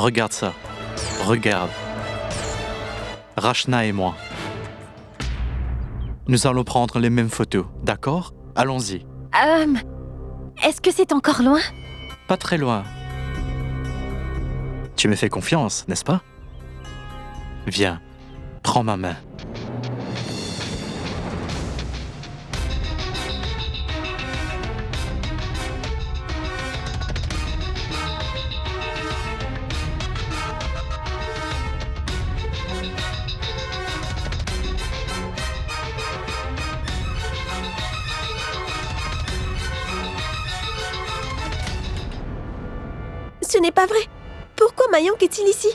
Regarde ça. Regarde. Rachna et moi. Nous allons prendre les mêmes photos, d'accord? Allons-y. Est-ce que c'est encore loin? Pas très loin. Tu me fais confiance, n'est-ce pas? Viens, prends ma main. Ce n'est pas vrai. Pourquoi Mayank est-il ici?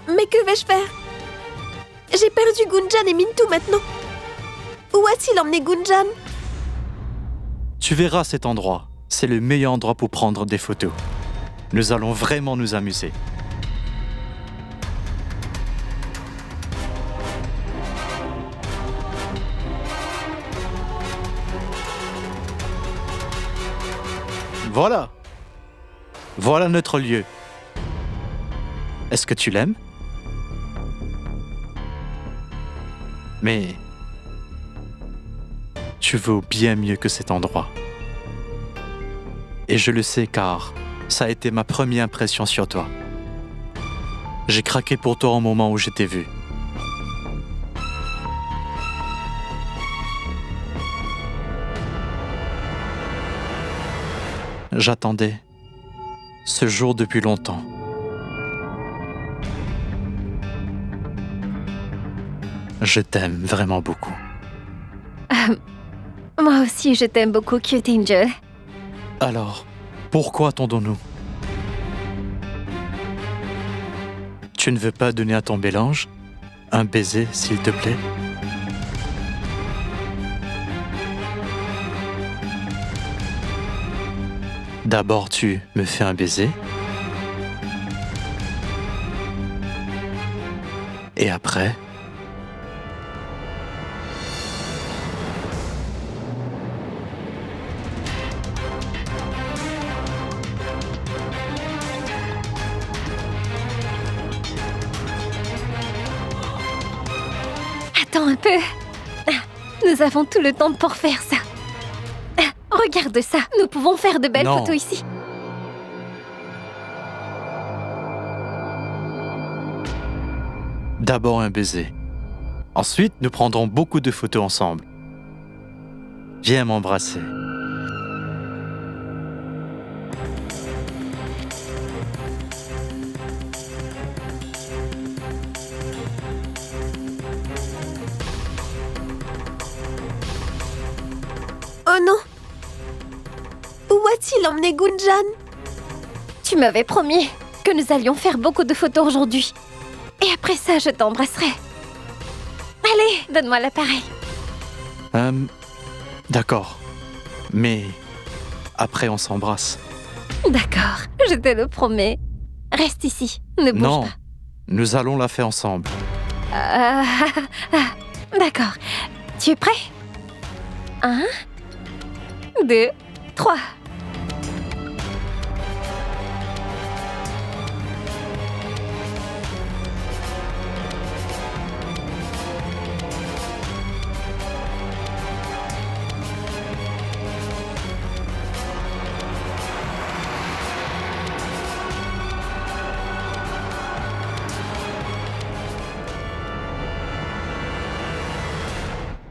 Mais que vais-je faire? J'ai perdu Gunjan et Mintu maintenant. Où a-t-il emmené Gunjan? Tu verras cet endroit. C'est le meilleur endroit pour prendre des photos. Nous allons vraiment nous amuser. Voilà. Voilà notre lieu. Est-ce que tu l'aimes? Mais tu vaux bien mieux que cet endroit. Et je le sais car ça a été ma première impression sur toi. J'ai craqué pour toi au moment où je t'ai vu. J'attendais ce jour depuis longtemps. Je t'aime vraiment beaucoup. Moi aussi, je t'aime beaucoup, Cute Angel. Alors, pourquoi attendons-nous? Tu ne veux pas donner à ton mélange un baiser, s'il te plaît? D'abord, tu me fais un baiser. Et après... Attends un peu. Nous avons tout le temps pour faire ça. Regarde ça. Nous pouvons faire de belles Non. photos ici. D'abord un baiser. Ensuite, nous prendrons beaucoup de photos ensemble. Viens m'embrasser. Oh non! Où a-t-il emmené Gunjan? Tu m'avais promis que nous allions faire beaucoup de photos aujourd'hui. Et après ça, je t'embrasserai. Allez, donne-moi l'appareil. D'accord. Mais après, on s'embrasse. D'accord, je te le promets. Reste ici, ne bouge Non, pas. nous allons la faire ensemble. D'accord. Tu es prêt? 1, 2, 3.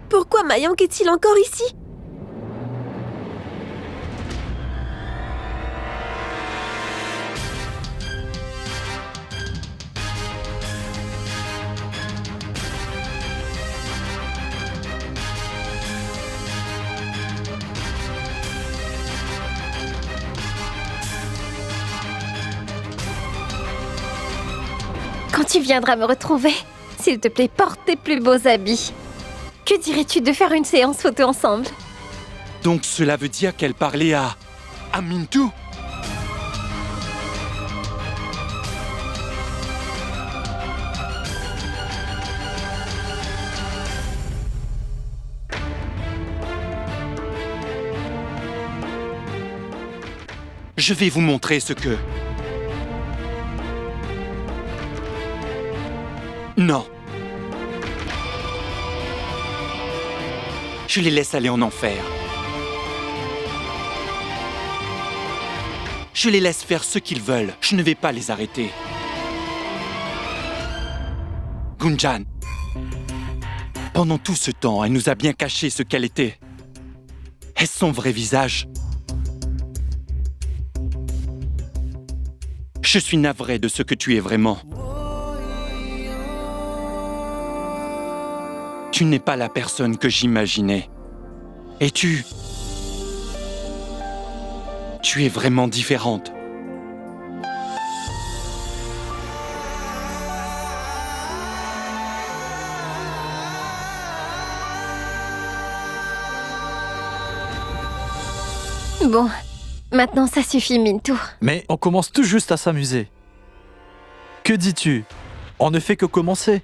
Pourquoi Mayank est-il encore ici? Quand tu viendras me retrouver, s'il te plaît, porte tes plus beaux habits. Que dirais-tu de faire une séance photo ensemble? Donc cela veut dire qu'elle parlait à Mintu? Je vais vous montrer ce que... Non. Je les laisse aller en enfer. Je les laisse faire ce qu'ils veulent. Je ne vais pas les arrêter. Gunjan. Pendant tout ce temps, elle nous a bien caché ce qu'elle était. Est-ce son vrai visage? Je suis navré de ce que tu es vraiment. Tu n'es pas la personne que j'imaginais. Et tu es vraiment différente. Bon, maintenant ça suffit, Mintu. Mais on commence tout juste à s'amuser. Que dis-tu? On ne fait que commencer.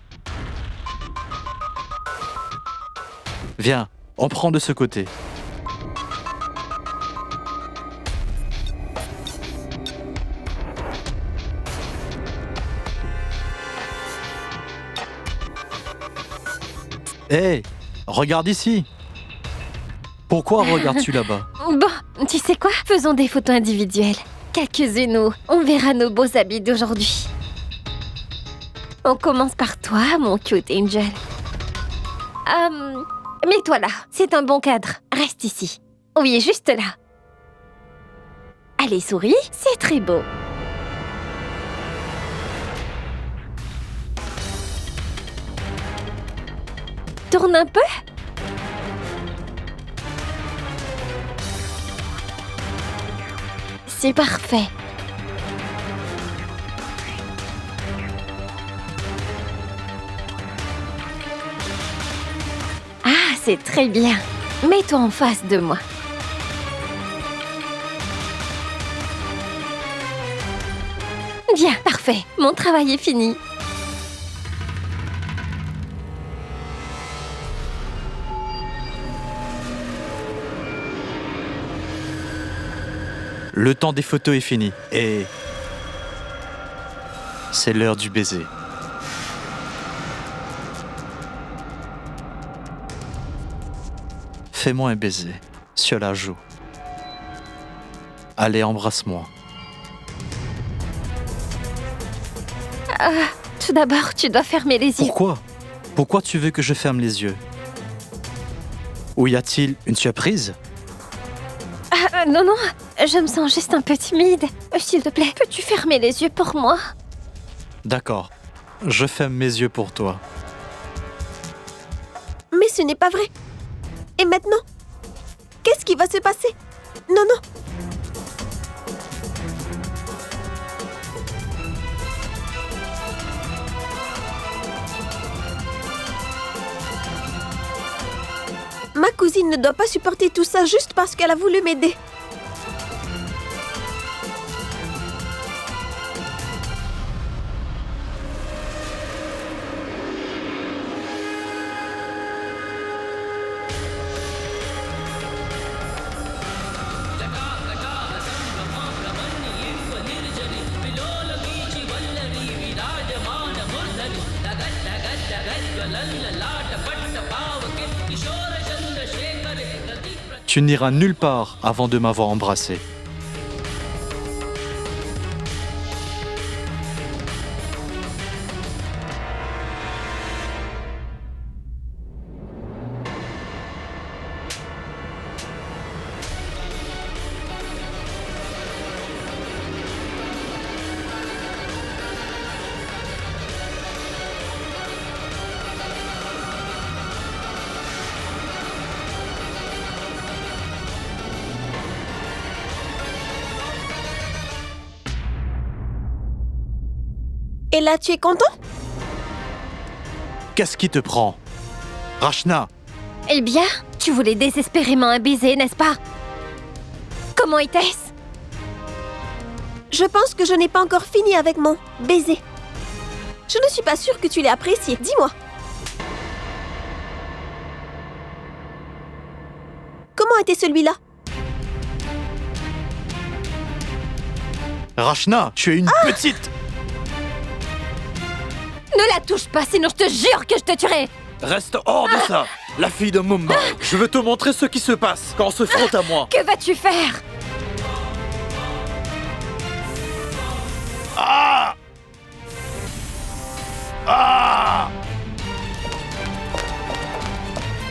Viens, on prend de ce côté. Hé, regarde ici. Pourquoi regardes-tu là-bas? Bon, tu sais quoi? Faisons des photos individuelles. Quelques-unes où on verra nos beaux habits d'aujourd'hui. On commence par toi, mon cute angel. Mets-toi là, c'est un bon cadre. Reste ici. Oui, juste là. Allez, souris, c'est très beau. Tourne un peu. C'est parfait. Ah, c'est très bien. Mets-toi en face de moi. Bien, parfait. Mon travail est fini. Le temps des photos est fini et c'est l'heure du baiser. Fais-moi un baiser sur la joue. Allez, embrasse-moi. Tout d'abord, tu dois fermer les yeux. Pourquoi? Pourquoi tu veux que je ferme les yeux? Ou y a-t-il une surprise? Non, je me sens juste un peu timide. S'il te plaît, peux-tu fermer les yeux pour moi? D'accord, je ferme mes yeux pour toi. Mais ce n'est pas vrai. Et maintenant? Qu'est-ce qui va se passer? Non. Ma cousine ne doit pas supporter tout ça juste parce qu'elle a voulu m'aider. Tu n'iras nulle part avant de m'avoir embrassé. Et là, tu es content? Qu'est-ce qui te prend? Rachna, Eh bien, tu voulais désespérément un baiser, n'est-ce pas? Comment était-ce? Je pense que je n'ai pas encore fini avec mon baiser. Je ne suis pas sûre que tu l'aies apprécié. Dis-moi. Comment était celui-là? Rachna, tu es une petite... Ne la touche pas, sinon je te jure que je te tuerai! Reste hors de ça, la fille de Mumbai. Je veux te montrer ce qui se passe quand on se frotte à moi. Que vas-tu faire? Ah! Ah!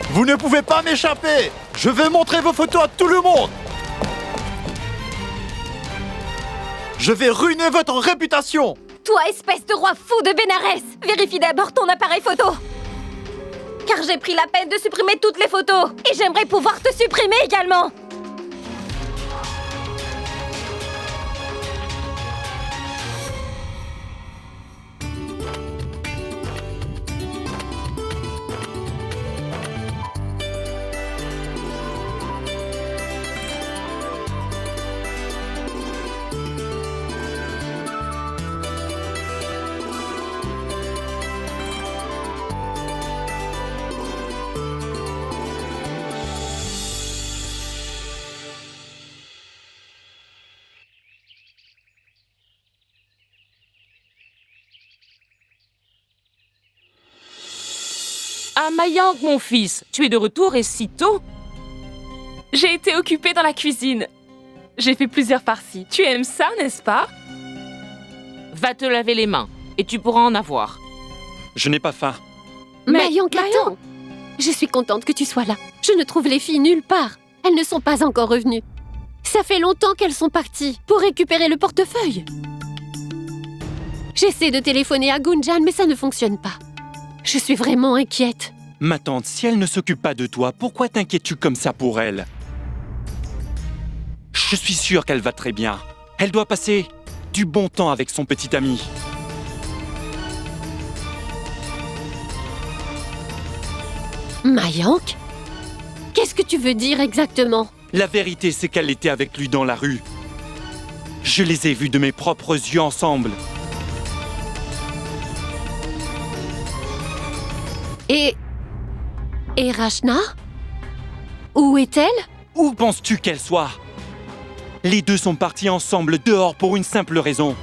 Vous ne pouvez pas m'échapper! Je vais montrer vos photos à tout le monde! Je vais ruiner votre réputation! Toi, espèce de roi fou de Bénarès! Vérifie d'abord ton appareil photo! Car j'ai pris la peine de supprimer toutes les photos! Et j'aimerais pouvoir te supprimer également! Ah, Mayank, mon fils, tu es de retour et si tôt? J'ai été occupée dans la cuisine. J'ai fait plusieurs farcis. Tu aimes ça, n'est-ce pas? Va te laver les mains et tu pourras en avoir. Je n'ai pas faim. Mayank, attends! Je suis contente que tu sois là. Je ne trouve les filles nulle part. Elles ne sont pas encore revenues. Ça fait longtemps qu'elles sont parties pour récupérer le portefeuille. J'essaie de téléphoner à Gunjan, mais ça ne fonctionne pas. Je suis vraiment inquiète. Ma tante, si elle ne s'occupe pas de toi, pourquoi t'inquiètes-tu comme ça pour elle? Je suis sûre qu'elle va très bien. Elle doit passer du bon temps avec son petit ami. Mayank? Qu'est-ce que tu veux dire exactement? La vérité, c'est qu'elle était avec lui dans la rue. Je les ai vus de mes propres yeux ensemble. Et Rachna? Où est-elle? Où penses-tu qu'elle soit? Les deux sont partis ensemble dehors pour une simple raison.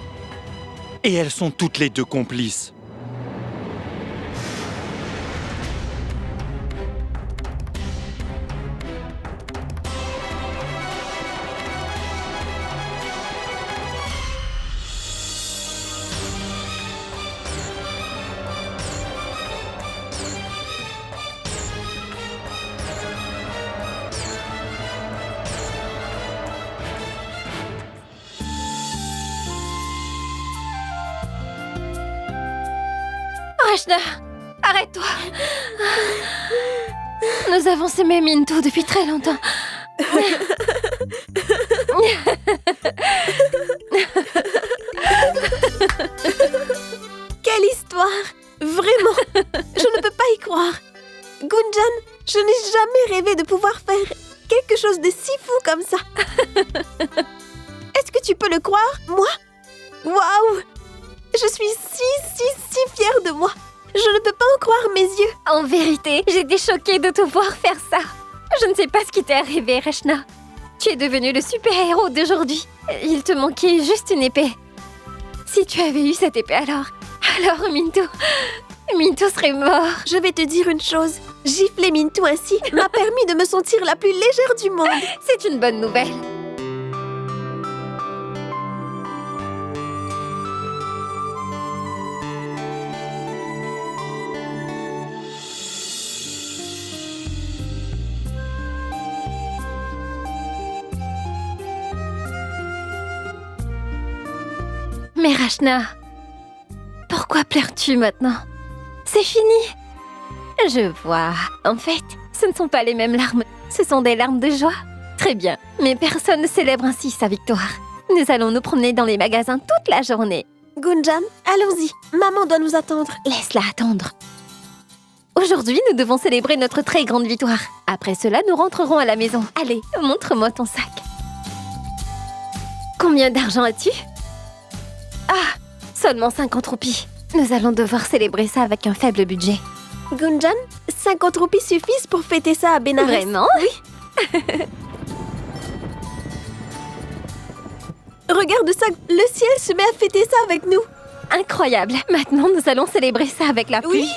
Et elles sont toutes les deux complices. Rachna, arrête-toi. Nous avons aimé Minto depuis très longtemps. Quelle histoire! Vraiment! Je ne peux pas y croire. Gunjan, je n'ai jamais rêvé de pouvoir faire quelque chose de si fou comme ça. Est-ce que tu peux le croire, moi? Waouh! Je suis si fière de moi. Je ne peux pas en croire mes yeux. En vérité, j'étais choquée de te voir faire ça. Je ne sais pas ce qui t'est arrivé, Rachna. Tu es devenu le super-héros d'aujourd'hui. Il te manquait juste une épée. Si tu avais eu cette épée alors Minto serait mort. Je vais te dire une chose. Gifler Minto ainsi m'a permis de me sentir la plus légère du monde. C'est une bonne nouvelle. Mais Rachna, pourquoi pleures-tu maintenant? C'est fini. Je vois. En fait, ce ne sont pas les mêmes larmes. Ce sont des larmes de joie. Très bien. Mais personne ne célèbre ainsi sa victoire. Nous allons nous promener dans les magasins toute la journée. Gunjan, allons-y. Maman doit nous attendre. Laisse-la attendre. Aujourd'hui, nous devons célébrer notre très grande victoire. Après cela, nous rentrerons à la maison. Allez, montre-moi ton sac. Combien d'argent as-tu? Ah, seulement 50 roupies. Nous allons devoir célébrer ça avec un faible budget. Gunjan, 50 roupies suffisent pour fêter ça à Benares. Vraiment? Oui. Regarde ça, le ciel se met à fêter ça avec nous. Incroyable. Maintenant, nous allons célébrer ça avec la pluie. Oui.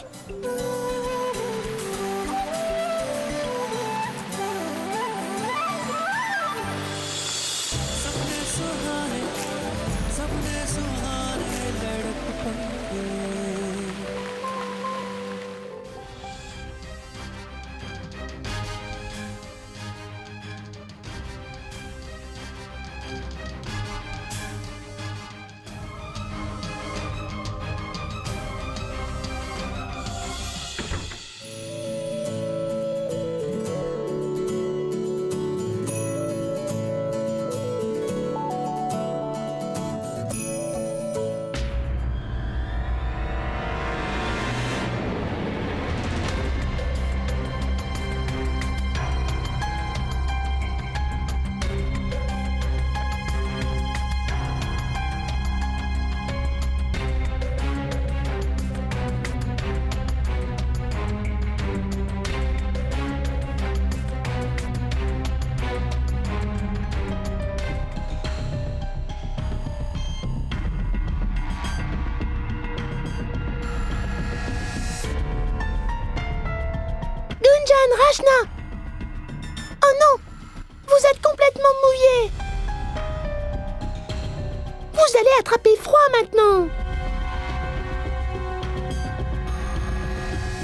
Rachna! Oh non! Vous êtes complètement mouillé! Vous allez attraper froid maintenant!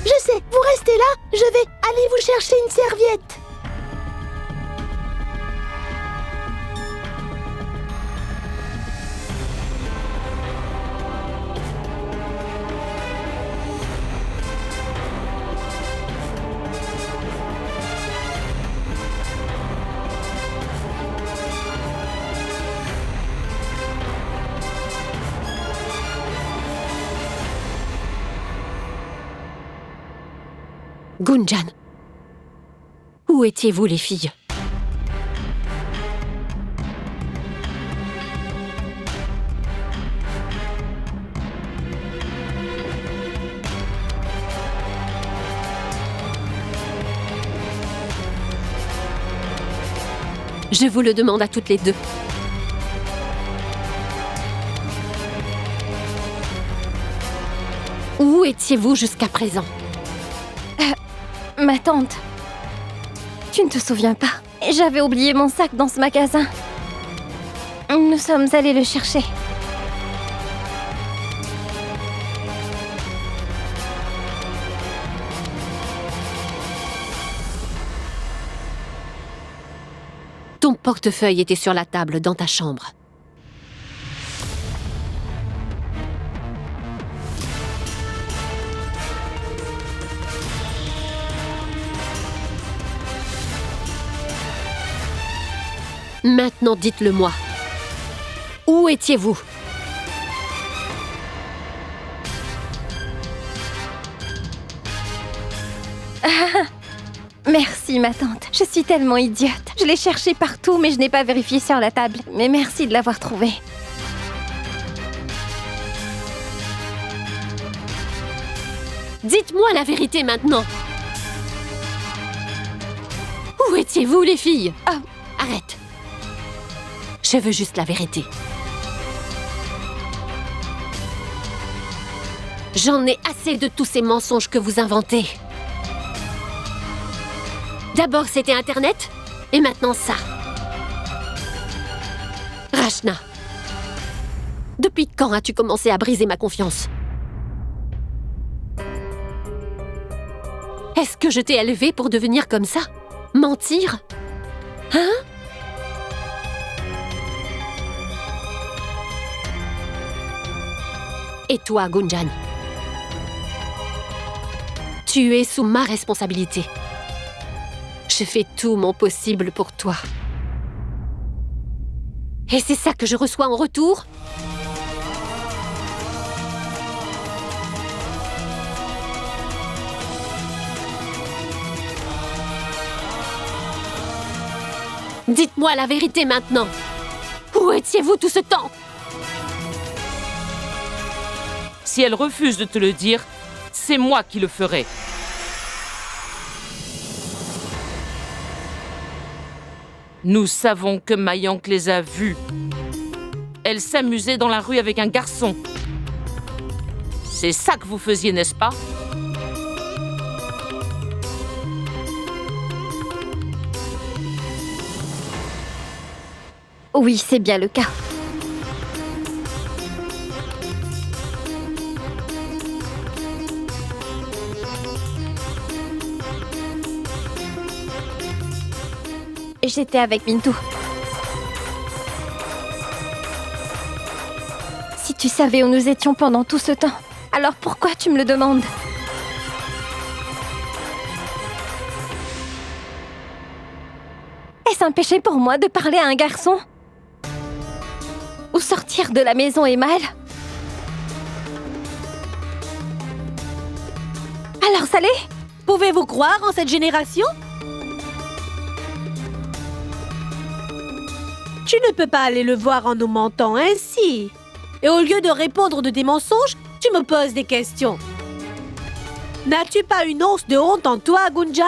Je sais, vous restez là, je vais aller vous chercher une serviette. Gunjan, où étiez-vous les filles? Je vous le demande à toutes les deux. Où étiez-vous jusqu'à présent? Ma tante, tu ne te souviens pas? J'avais oublié mon sac dans ce magasin. Nous sommes allés le chercher. Ton portefeuille était sur la table dans ta chambre. Maintenant, dites-le-moi. Où étiez-vous? Merci, ma tante. Je suis tellement idiote. Je l'ai cherché partout, mais je n'ai pas vérifié sur la table. Mais merci de l'avoir trouvé. Dites-moi la vérité maintenant. Où étiez-vous, les filles? Ah. Arrête. Je veux juste la vérité. J'en ai assez de tous ces mensonges que vous inventez. D'abord, c'était Internet, et maintenant ça. Rachna, depuis quand as-tu commencé à briser ma confiance? Est-ce que je t'ai élevée pour devenir comme ça? Mentir? Hein? Et toi, Gunjan? Tu es sous ma responsabilité. Je fais tout mon possible pour toi. Et c'est ça que je reçois en retour? Dites-moi la vérité maintenant. Où étiez-vous tout ce temps? Si elle refuse de te le dire, c'est moi qui le ferai. Nous savons que Mayank les a vus. Elle s'amusait dans la rue avec un garçon. C'est ça que vous faisiez, n'est-ce pas? Oui, c'est bien le cas. J'étais avec Mintou. Si tu savais où nous étions pendant tout ce temps, alors pourquoi tu me le demandes? Est-ce un péché pour moi de parler à un garçon? Ou sortir de la maison est mal? Alors, Salé? Pouvez-vous croire en cette génération? Tu ne peux pas aller le voir en nous mentant ainsi. Et au lieu de répondre de tes mensonges, tu me poses des questions. N'as-tu pas une once de honte en toi, Gunjan?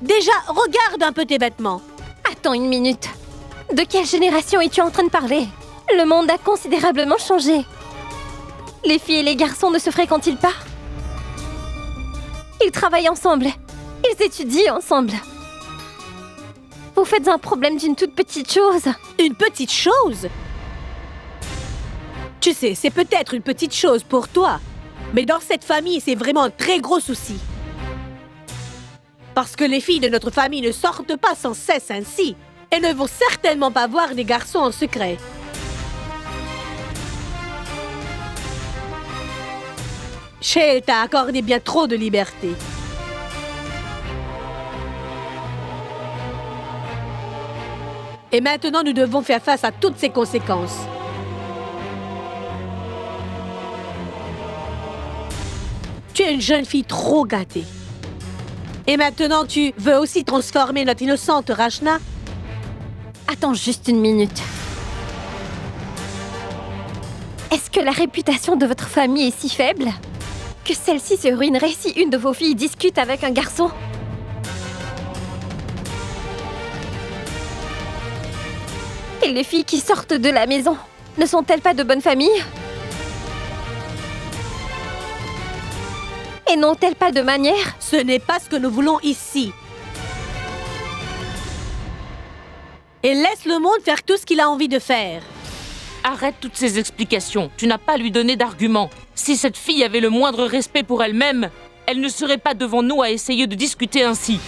Déjà, regarde un peu tes vêtements. Attends une minute. De quelle génération es-tu en train de parler? Le monde a considérablement changé. Les filles et les garçons ne se fréquentent-ils pas? Ils travaillent ensemble. Ils étudient ensemble. Vous faites un problème d'une toute petite chose. Une petite chose? Tu sais, c'est peut-être une petite chose pour toi. Mais dans cette famille, c'est vraiment un très gros souci. Parce que les filles de notre famille ne sortent pas sans cesse ainsi. Elles ne vont certainement pas voir des garçons en secret. Shale t'a accordé bien trop de liberté. Et maintenant, nous devons faire face à toutes ces conséquences. Tu es une jeune fille trop gâtée. Et maintenant, tu veux aussi transformer notre innocente Rachna? Attends juste une minute. Est-ce que la réputation de votre famille est si faible que celle-ci se ruinerait si une de vos filles discute avec un garçon? Et les filles qui sortent de la maison, ne sont-elles pas de bonne famille? Et n'ont-elles pas de manières? Ce n'est pas ce que nous voulons ici. Et laisse le monde faire tout ce qu'il a envie de faire. Arrête toutes ces explications. Tu n'as pas à lui donner d'arguments. Si cette fille avait le moindre respect pour elle-même, elle ne serait pas devant nous à essayer de discuter ainsi.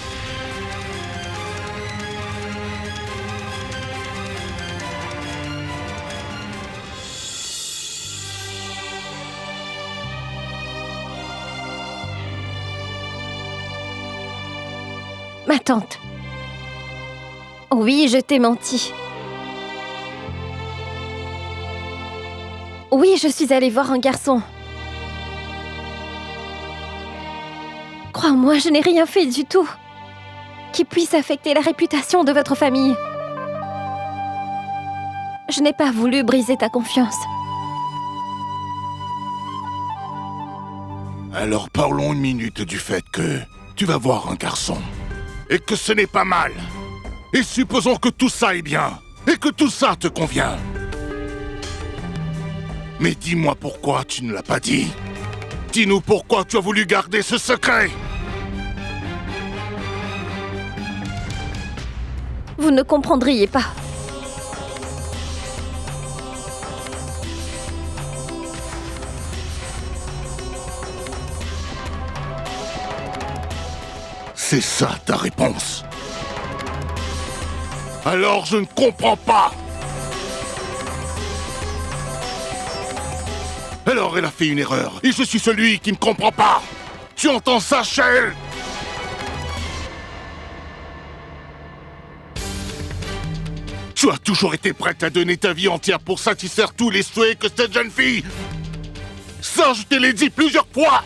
Ma tante. Oui, je t'ai menti. Oui, je suis allée voir un garçon. Crois-moi, je n'ai rien fait du tout qui puisse affecter la réputation de votre famille. Je n'ai pas voulu briser ta confiance. Alors parlons une minute du fait que tu vas voir un garçon. Et que ce n'est pas mal. Et supposons que tout ça est bien. Et que tout ça te convient. Mais dis-moi pourquoi tu ne l'as pas dit. Dis-nous pourquoi tu as voulu garder ce secret. Vous ne comprendriez pas. C'est ça ta réponse. Alors je ne comprends pas. Alors elle a fait une erreur, et je suis celui qui ne comprend pas. Tu entends ça, Shale? Tu as toujours été prête à donner ta vie entière pour satisfaire tous les souhaits que cette jeune fille. Ça, je te l'ai dit plusieurs fois.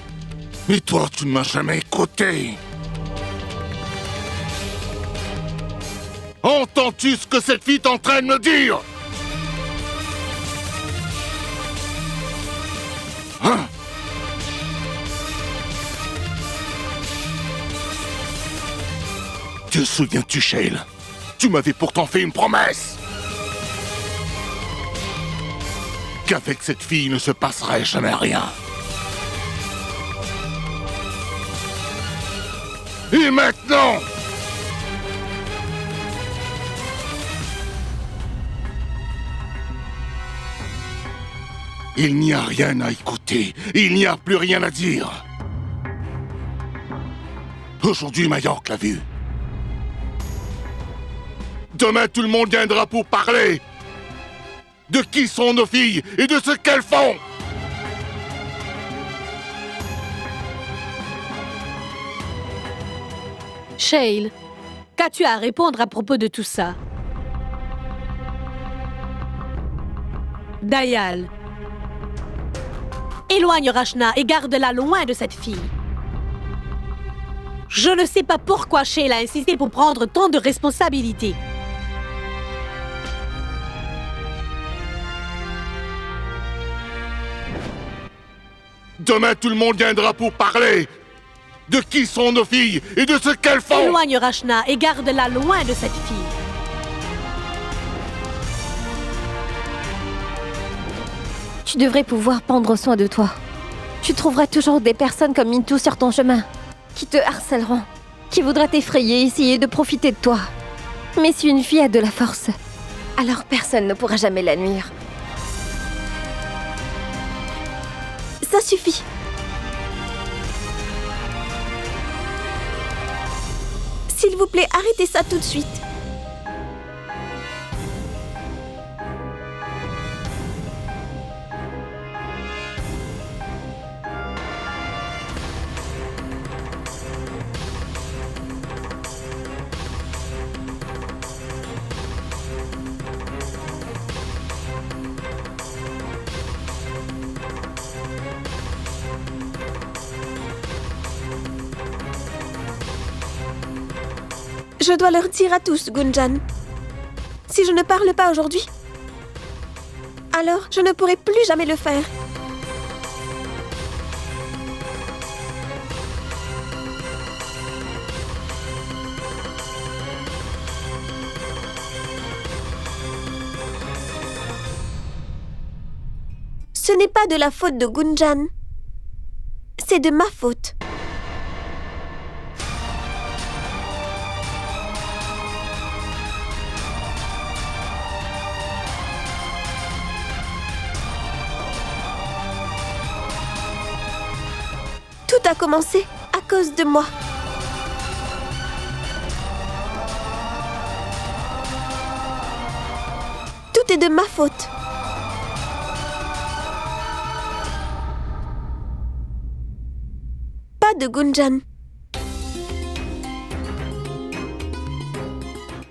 Mais toi, tu ne m'as jamais écouté. Entends-tu ce que cette fille est en train de me dire? Hein? Te souviens-tu, Shale? Tu m'avais pourtant fait une promesse! Qu'avec cette fille, il ne se passerait jamais rien. Et maintenant? Il n'y a rien à écouter. Il n'y a plus rien à dire. Aujourd'hui, Mayank l'a vu. Demain, tout le monde viendra pour parler. De qui sont nos filles et de ce qu'elles font. Shale, qu'as-tu à répondre à propos de tout ça? Dayal, éloigne Rachna et garde-la loin de cette fille. Je ne sais pas pourquoi Shale a insisté pour prendre tant de responsabilités. Demain, tout le monde viendra pour parler. De qui sont nos filles et de ce qu'elles font. Éloigne Rachna et garde-la loin de cette fille. Tu devrais pouvoir prendre soin de toi. Tu trouveras toujours des personnes comme Mintu sur ton chemin, qui te harcèleront, qui voudraient t'effrayer et essayer de profiter de toi. Mais si une fille a de la force, alors personne ne pourra jamais la nuire. Ça suffit. S'il vous plaît, arrêtez ça tout de suite. Je dois leur dire à tous, Gunjan. Si je ne parle pas aujourd'hui, alors je ne pourrai plus jamais le faire. Ce n'est pas de la faute de Gunjan. C'est de ma faute. Tout a commencé à cause de moi. Tout est de ma faute. Pas de Gunjan.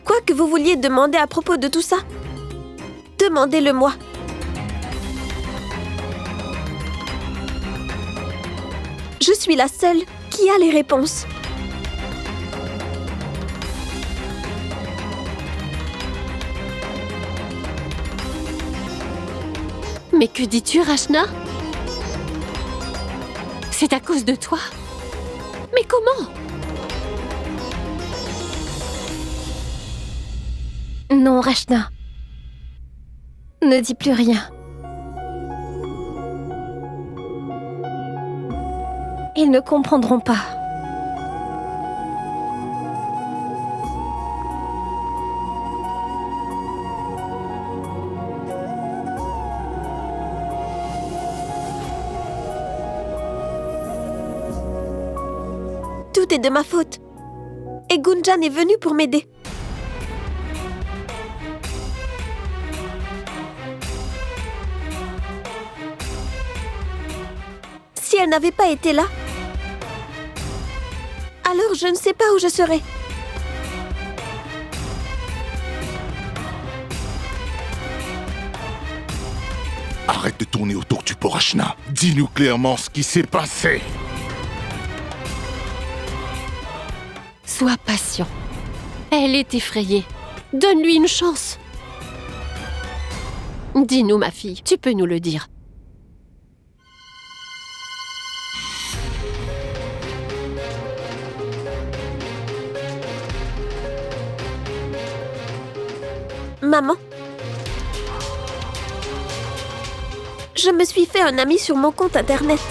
Quoi que vous vouliez demander à propos de tout ça, demandez-le-moi. Je suis la seule qui a les réponses. Mais que dis-tu, Rachna? C'est à cause de toi? Mais comment? Non, Rachna. Ne dis plus rien. Ils ne comprendront pas. Tout est de ma faute. Et Gunjan est venue pour m'aider. Si elle n'avait pas été là, alors je ne sais pas où je serais. Arrête de tourner autour du pot, Rachna. Dis-nous clairement ce qui s'est passé. Sois patient. Elle est effrayée. Donne-lui une chance. Dis-nous, ma fille, tu peux nous le dire. Maman, je me suis fait un ami sur mon compte internet.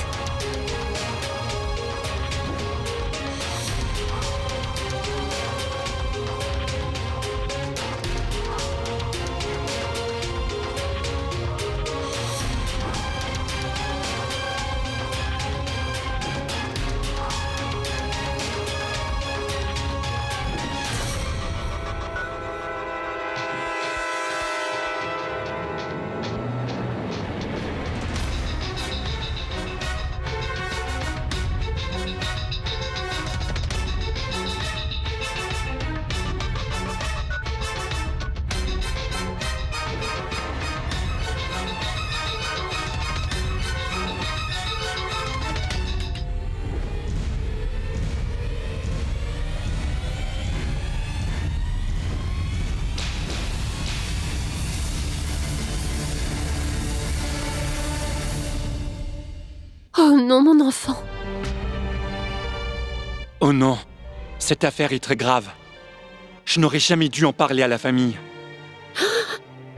Oh non, mon enfant. Oh non, cette affaire est très grave. Je n'aurais jamais dû en parler à la famille.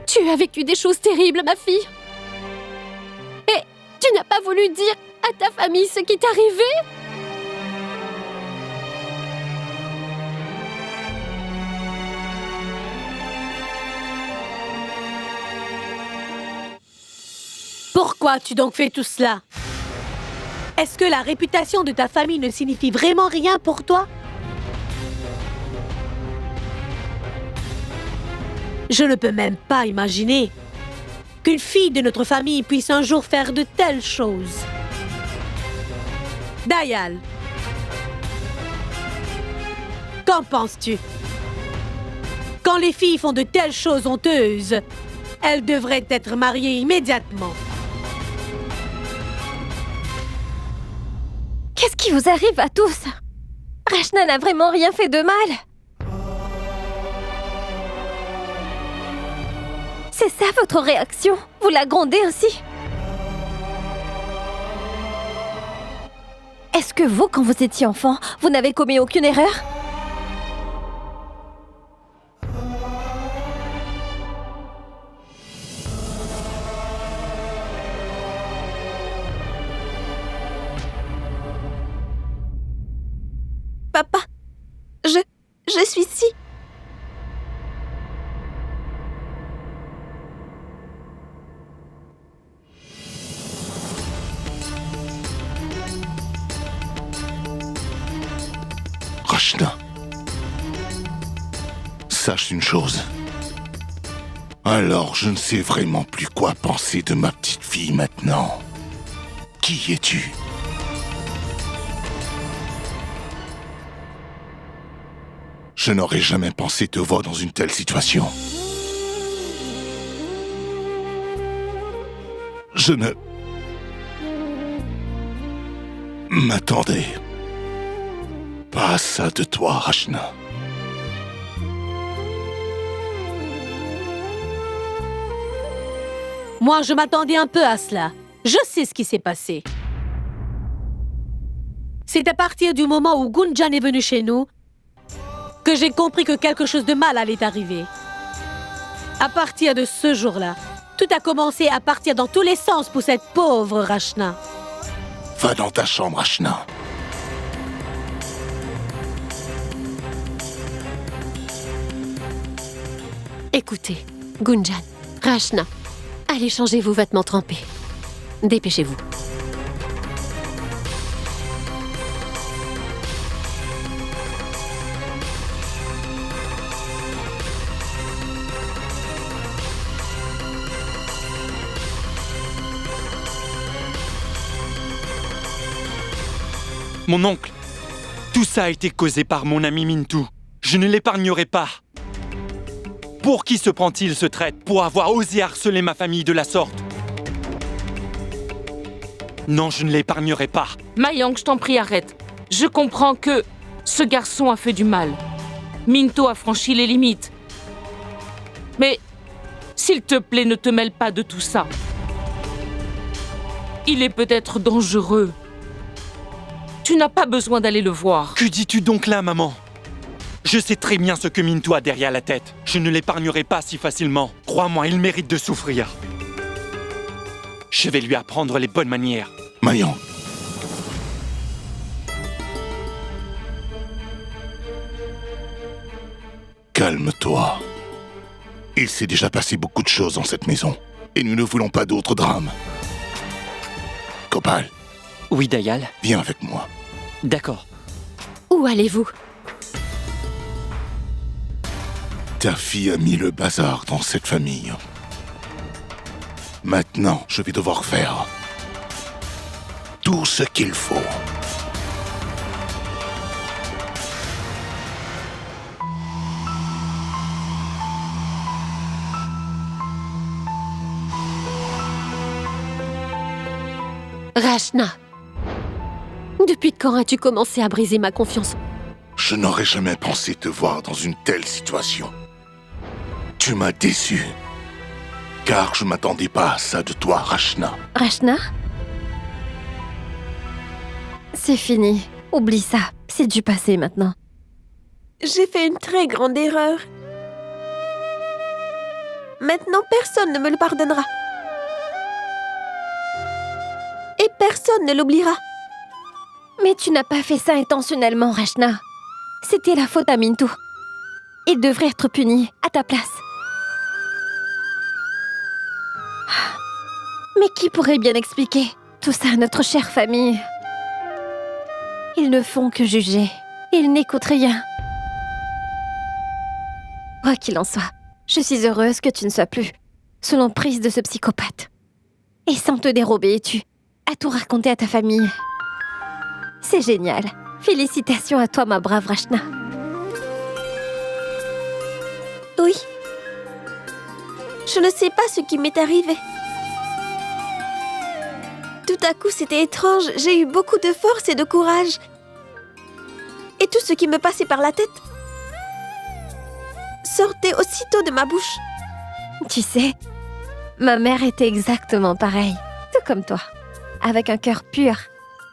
Tu as vécu des choses terribles, ma fille. Et tu n'as pas voulu dire à ta famille ce qui t'est arrivé? Pourquoi as-tu donc fait tout cela? Est-ce que la réputation de ta famille ne signifie vraiment rien pour toi? Je ne peux même pas imaginer qu'une fille de notre famille puisse un jour faire de telles choses. Dayal, qu'en penses-tu? Quand les filles font de telles choses honteuses, elles devraient être mariées immédiatement. Qu'est-ce qui vous arrive à tous? Rachna n'a vraiment rien fait de mal. C'est ça votre réaction? Vous la grondez ainsi? Est-ce que vous, quand vous étiez enfant, vous n'avez commis aucune erreur? Papa, je suis ici. Rachna, sache une chose. Alors je ne sais vraiment plus quoi penser de ma petite fille maintenant. Qui es-tu? Je n'aurais jamais pensé te voir dans une telle situation. Je ne m'attendais pas à ça de toi, Rachna. Moi, je m'attendais un peu à cela. Je sais ce qui s'est passé. C'est à partir du moment où Gunjan est venu chez nous que j'ai compris que quelque chose de mal allait arriver. À partir de ce jour-là, tout a commencé à partir dans tous les sens pour cette pauvre Rachna. Va dans ta chambre, Rachna. Écoutez, Gunjan, Rachna, allez changer vos vêtements trempés. Dépêchez-vous. Mon oncle, tout ça a été causé par mon ami Mintou. Je ne l'épargnerai pas. Pour qui se prend-il ce traître pour avoir osé harceler ma famille de la sorte? Non, je ne l'épargnerai pas. Mayang, je t'en prie, arrête. Je comprends que ce garçon a fait du mal. Minto a franchi les limites. Mais, s'il te plaît, ne te mêle pas de tout ça. Il est peut-être dangereux. Tu n'as pas besoin d'aller le voir. Que dis-tu donc là, maman? Je sais très bien ce que Mintou a derrière la tête. Je ne l'épargnerai pas si facilement. Crois-moi, il mérite de souffrir. Je vais lui apprendre les bonnes manières. Mayang. Calme-toi. Il s'est déjà passé beaucoup de choses dans cette maison. Et nous ne voulons pas d'autres drames. Gopal, Oui, Dayal. viens avec moi. D'accord. Où allez-vous? Ta fille a mis le bazar dans cette famille. Maintenant, je vais devoir faire tout ce qu'il faut. Rachna, depuis quand as-tu commencé à briser ma confiance? Je n'aurais jamais pensé te voir dans une telle situation. Tu m'as déçu. Car je m'attendais pas à ça de toi, Rachna. Rachna? C'est fini. Oublie ça. C'est du passé maintenant. J'ai fait une très grande erreur. Maintenant, personne ne me le pardonnera. Et personne ne l'oubliera. Mais tu n'as pas fait ça intentionnellement, Rachna. C'était la faute à Mintou. Il devrait être puni à ta place. Mais qui pourrait bien expliquer tout ça à notre chère famille? Ils ne font que juger. Ils n'écoutent rien. Quoi qu'il en soit, je suis heureuse que tu ne sois plus sous l'emprise de ce psychopathe. Et sans te dérober, tu as tout raconté à ta famille. C'est génial. Félicitations à toi, ma brave Rachna. Oui. Je ne sais pas ce qui m'est arrivé. Tout à coup, c'était étrange. J'ai eu beaucoup de force et de courage. Et tout ce qui me passait par la tête sortait aussitôt de ma bouche. Tu sais, ma mère était exactement pareille, tout comme toi, avec un cœur pur.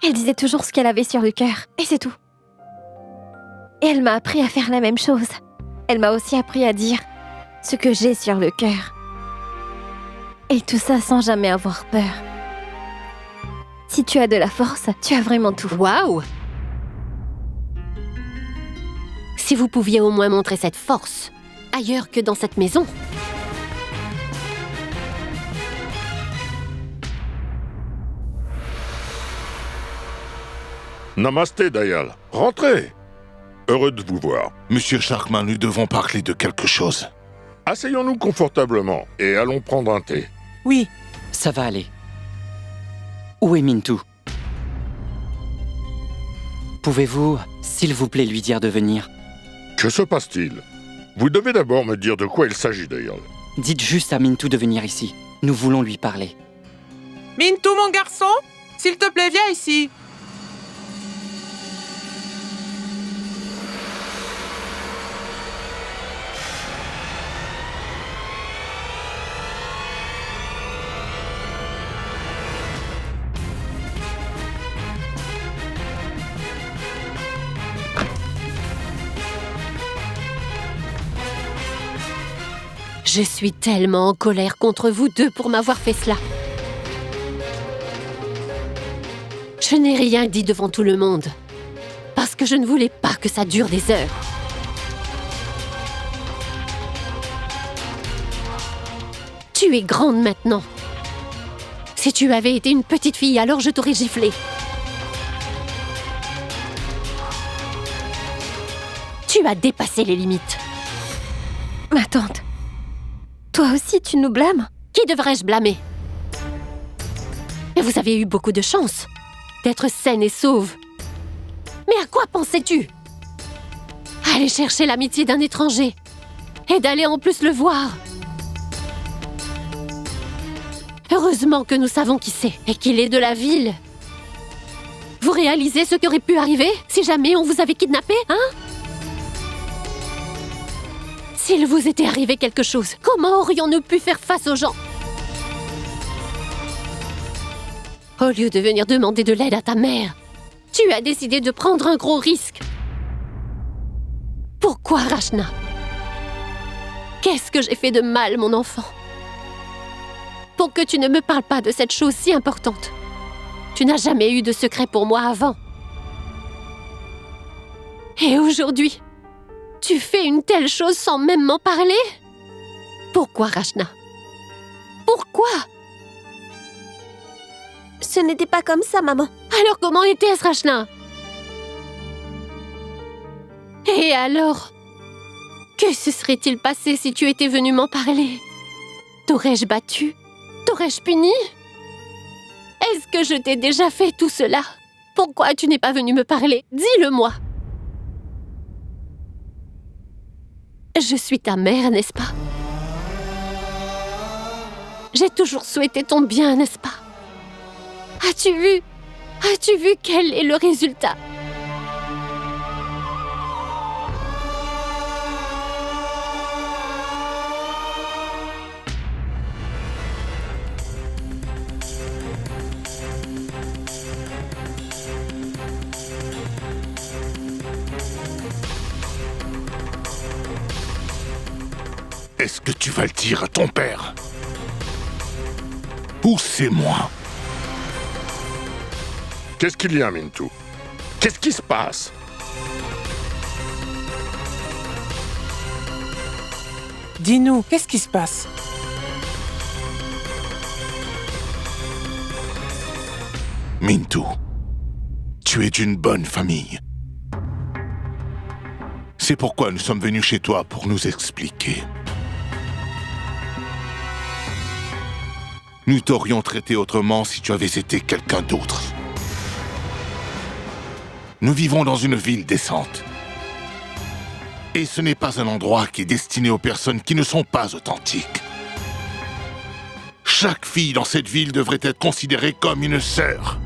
Elle disait toujours ce qu'elle avait sur le cœur, et c'est tout. Et elle m'a appris à faire la même chose. Elle m'a aussi appris à dire ce que j'ai sur le cœur. Et tout ça sans jamais avoir peur. Si tu as de la force, tu as vraiment tout. Waouh! Si vous pouviez au moins montrer cette force ailleurs que dans cette maison. Namasté, Dayal. Rentrez. Heureux de vous voir. Monsieur Sharkman, nous devons parler de quelque chose. Asseyons-nous confortablement et allons prendre un thé. Oui, ça va aller. Où est Mintou? Pouvez-vous, s'il vous plaît, lui dire de venir? Que se passe-t-il? Vous devez d'abord me dire de quoi il s'agit, Dayal. Dites juste à Mintou de venir ici. Nous voulons lui parler. Mintou, mon garçon, s'il te plaît, viens ici. Je suis tellement en colère contre vous deux pour m'avoir fait cela. Je n'ai rien dit devant tout le monde, parce que je ne voulais pas que ça dure des heures. Tu es grande maintenant. Si tu avais été une petite fille, alors je t'aurais giflé. Tu as dépassé les limites. Ma tante, toi aussi tu nous blâmes? Qui devrais-je blâmer? Vous avez eu beaucoup de chance d'être saine et sauve. Mais à quoi pensais-tu? Aller chercher l'amitié d'un étranger et d'aller en plus le voir. Heureusement que nous savons qui c'est et qu'il est de la ville. Vous réalisez ce qui aurait pu arriver si jamais on vous avait kidnappé, hein? S'il vous était arrivé quelque chose, comment aurions-nous pu faire face aux gens? Au lieu de venir demander de l'aide à ta mère, tu as décidé de prendre un gros risque. Pourquoi, Rachna? Qu'est-ce que j'ai fait de mal, mon enfant? Pour que tu ne me parles pas de cette chose si importante. Tu n'as jamais eu de secret pour moi avant. Et aujourd'hui, tu fais une telle chose sans même m'en parler? Pourquoi, Rachna? Pourquoi? Ce n'était pas comme ça, maman. Alors comment était-ce, Rachna? Et alors? Que se serait-il passé si tu étais venu m'en parler? T'aurais-je battu? T'aurais-je puni? Est-ce que je t'ai déjà fait tout cela? Pourquoi tu n'es pas venu me parler? Dis-le-moi. Je suis ta mère, n'est-ce pas? J'ai toujours souhaité ton bien, n'est-ce pas? As-tu vu? As-tu vu quel est le résultat? Est-ce que tu vas le dire à ton père? Ou c'est moi? Qu'est-ce qu'il y a, Mintou? Qu'est-ce qui se passe? Dis-nous, qu'est-ce qui se passe? Mintou, tu es d'une bonne famille. C'est pourquoi nous sommes venus chez toi pour nous expliquer. Nous t'aurions traité autrement si tu avais été quelqu'un d'autre. Nous vivons dans une ville décente. Et ce n'est pas un endroit qui est destiné aux personnes qui ne sont pas authentiques. Chaque fille dans cette ville devrait être considérée comme une sœur.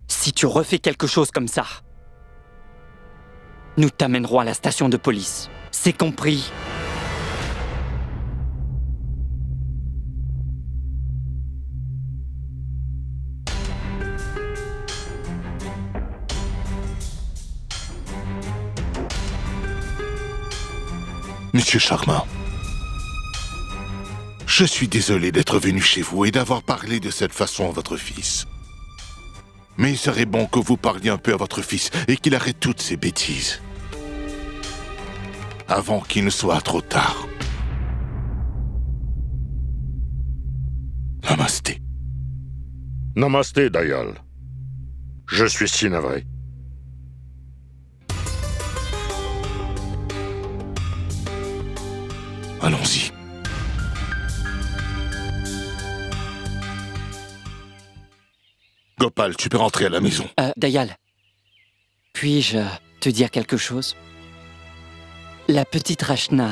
Si tu refais quelque chose comme ça, nous t'amènerons à la station de police. C'est compris? Monsieur Sharma, je suis désolé d'être venu chez vous et d'avoir parlé de cette façon à votre fils. Mais il serait bon que vous parliez un peu à votre fils et qu'il arrête toutes ces bêtises. Avant qu'il ne soit trop tard. Namasté. Namasté, Dayal. Je suis si navré. Allons-y. Gopal, tu peux rentrer à la maison. Dayal, puis-je te dire quelque chose? La petite Rachna,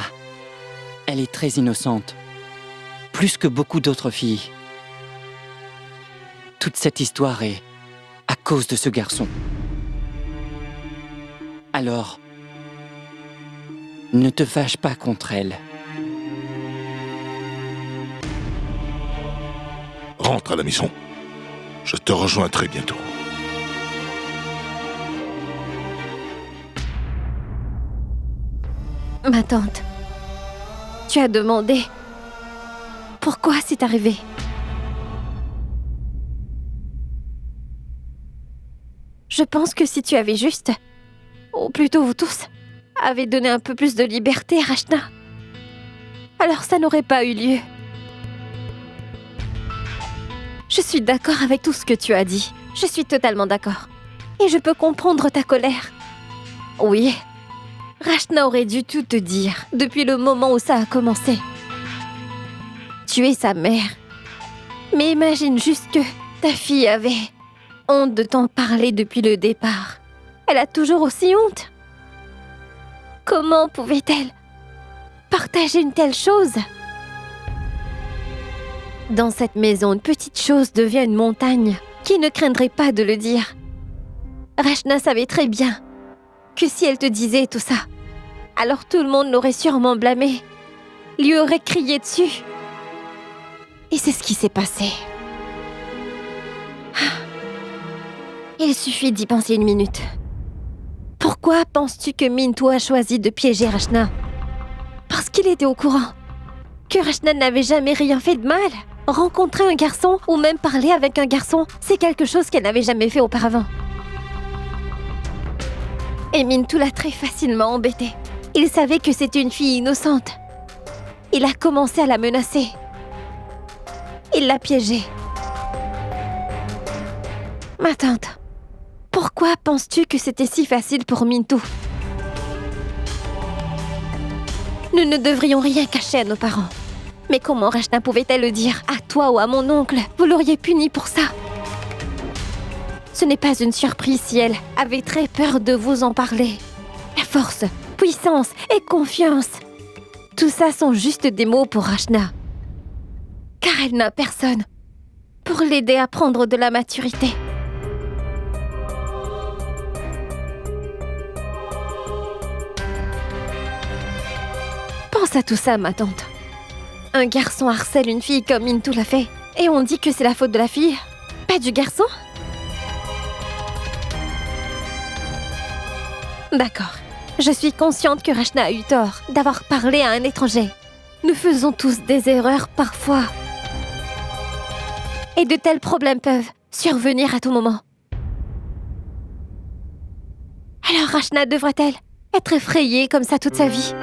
elle est très innocente. Plus que beaucoup d'autres filles. Toute cette histoire est à cause de ce garçon. Alors, ne te fâche pas contre elle. Rentre à la maison. Je te rejoins très bientôt. Ma tante, tu as demandé pourquoi c'est arrivé. Je pense que si tu avais juste, ou plutôt vous tous, avez donné un peu plus de liberté à Rachna, alors ça n'aurait pas eu lieu. Je suis d'accord avec tout ce que tu as dit. Je suis totalement d'accord. Et je peux comprendre ta colère. Oui, Rachna aurait dû tout te dire depuis le moment où ça a commencé. Tu es sa mère. Mais imagine juste que ta fille avait honte de t'en parler depuis le départ. Elle a toujours aussi honte. Comment pouvait-elle partager une telle chose ? Dans cette maison, une petite chose devient une montagne. Qui ne craindrait pas de le dire? Rachna savait très bien que si elle te disait tout ça, Alors tout le monde l'aurait sûrement blâmé, lui aurait crié dessus. Et c'est ce qui s'est passé. Il suffit d'y penser une minute. Pourquoi penses-tu que Minto a choisi de piéger Rachna? Parce qu'il était au courant que Rachna n'avait jamais rien fait de mal. Rencontrer un garçon ou même parler avec un garçon, c'est quelque chose qu'elle n'avait jamais fait auparavant. Et Minto l'a très facilement embêtée. Il savait que c'était une fille innocente. Il a commencé à la menacer. Il l'a piégée. Ma tante, pourquoi penses-tu que c'était si facile pour Minto? Nous ne devrions rien cacher à nos parents. Mais comment Rachna pouvait-elle le dire à toi ou à mon oncle? Vous l'auriez puni pour ça. Ce n'est pas une surprise si elle avait très peur de vous en parler. La force, puissance et confiance. Tout ça sont juste des mots pour Rachna. Car elle n'a personne pour l'aider à prendre de la maturité. Pense à tout ça, ma tante. Un garçon harcèle une fille comme Minto l'a fait. Et on dit que c'est la faute de la fille, pas du garçon? D'accord. Je suis consciente que Rachna a eu tort d'avoir parlé à un étranger. Nous faisons tous des erreurs parfois. Et de tels problèmes peuvent survenir à tout moment. Alors Rachna devrait-elle être effrayée comme ça toute sa vie?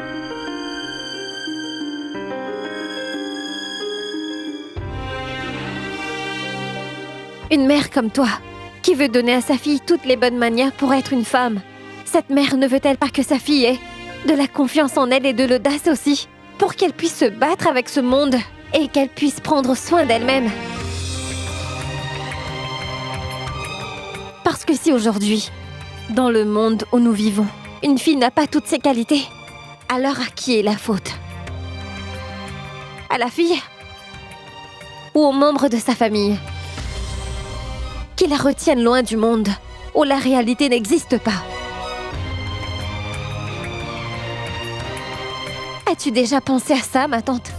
Une mère comme toi, qui veut donner à sa fille toutes les bonnes manières pour être une femme. Cette mère ne veut-elle pas que sa fille ait de la confiance en elle et de l'audace aussi, pour qu'elle puisse se battre avec ce monde et qu'elle puisse prendre soin d'elle-même? Parce que si aujourd'hui, dans le monde où nous vivons, une fille n'a pas toutes ses qualités, alors à qui est la faute? À la fille? Ou aux membres de sa famille? Qui la retiennent loin du monde, où la réalité n'existe pas. As-tu déjà pensé à ça, ma tante?